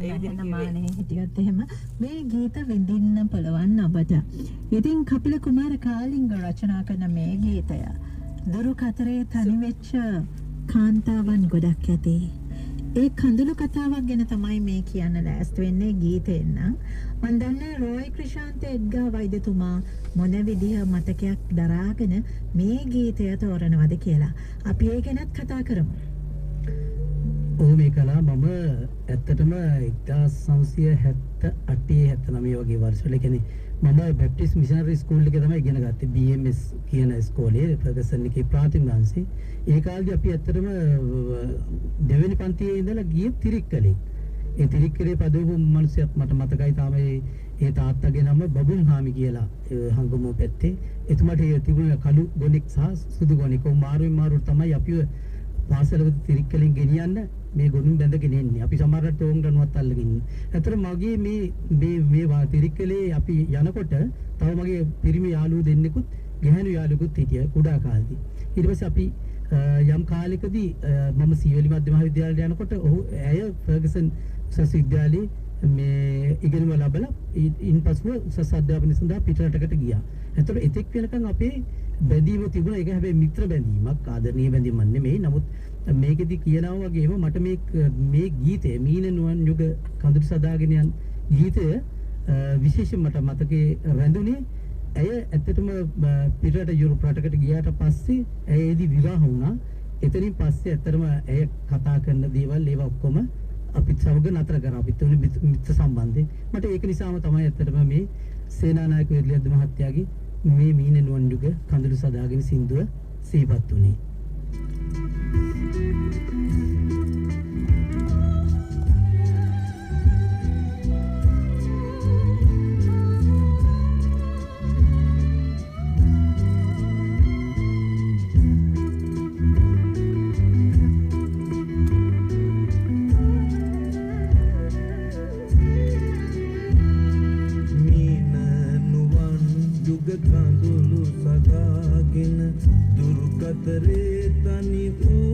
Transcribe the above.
එහෙනම් මානේ හිටියත් එහෙම මේ ගීත විඳින්න පුළුවන් ඔබට. ඉතින් කපිල කුමාර කාලිංග රචනා කරන මේ ගීතය දුරු කතරේ තනි වෙච්ච කාන්තාවන් ගොඩක් ඇති. ඒ කඳුළු කතාවක් ගැන තමයි මේ කියන්න ලෑස්ති වෙන්නේ ගීතෙන් නම්. මම දන්නේ රොයි ක්‍රිෂාන්ත එඩ්ගා වෛද්‍යතුමා මොන විදිහ මතකයක් දරාගෙන මේ ගීතය තෝරනවද කියලා. අපි ඒ ගැනත් කතා කරමු. ඔව් මේ කලා මම ඇත්තටම 1978 79 වගේ වර්ෂවල කියන්නේ මම බැප්ටිස්ට් මිෂනරි ස්කූල් එකේ තමයි ඉගෙන ගත්තේ BMS කියන ස්කෝලේ ෆර්ගසන් එකේ ප්‍රාථමික අංශේ. ඒ කාලේදී අපි ඇත්තටම දෙවෙනි පන්තියේ ඉඳලා ගියේ තිරික්කලේ. ඒ තිරික්කලේ පදවපු මිනිස්සුත් මට මතකයි තාම ඒ තාත්තගේ නම බබුන් හාමි කියලා හංගමෝ පැත්තේ. එතුමාට තිබුණ කළු ගොනෙක් සහ සුදු ගොනෙක් මාරුවෙන් මාරුවට තමයි අපිව පාසලකට තිරික්කලෙන් ගෙනියන්න මේ ගොනුන් බැඳගෙන ඉන්නේ. අපි සමහරට ටෝන් ගනුවත් අල්ලගෙන ඉන්නේ. ඇත්තට මගේ මේ තිරික්කලේ අපි යනකොට තව මගේ පිරිමි යාළුවෝ දෙන්නෙකුත් ගැහැණු යාළුවෙකුත් හිටියා කුඩා කාලේදී. ඊට පස්සේ අපි යම් කාලයකදී මම සීවලි මධ්‍ය මහාවිද්‍යාලයට යනකොට ඇය ෆර්ගසන් උසස් විද්‍යාලයේ මේ ඉගෙනුම ලැබලා ඉන්පසුව උසස් අධ්‍යාපනය සඳහා පිටරටකට ගියා. එතකොට එතෙක් වෙනකන් අපේ බැඳීම තිබුණා. ඒක හැබැයි මිත්‍ර බැඳීමක්, ආදරණීය බැඳීමක් නෙමෙයි. නමුත් මේකෙදි කියනවා වගේම මට මේ ගීතය මීන නුවන් යුග කඳුළු සදාගෙන යන ගීතය විශේෂයෙන් මට මතකේ රැඳුනේ. ඇය ඇත්තටම පිටරට යුරෝප රටකට ගියාට පස්සේ ඇයේදී විවාහ වුණා. එතනින් පස්සේ ඇත්තටම ඇය කතා කරන දේවල් ඒවා ඔක්කොම අපිත් සමග නතර කරා. අපිත් උනේ මිත්‍ර සම්බන්ධේ. මට ඒක නිසාම තමයි ඇත්තටම මේ සේනානායක විරලියද්ද මහත්තයාගේ මේ මීන නුවන් යුග කඳුළු සදාගෙන සින්දුව සිහිපත් වුණේ. කඳුළු සදාගෙන දුරු කතරේ තනි වූ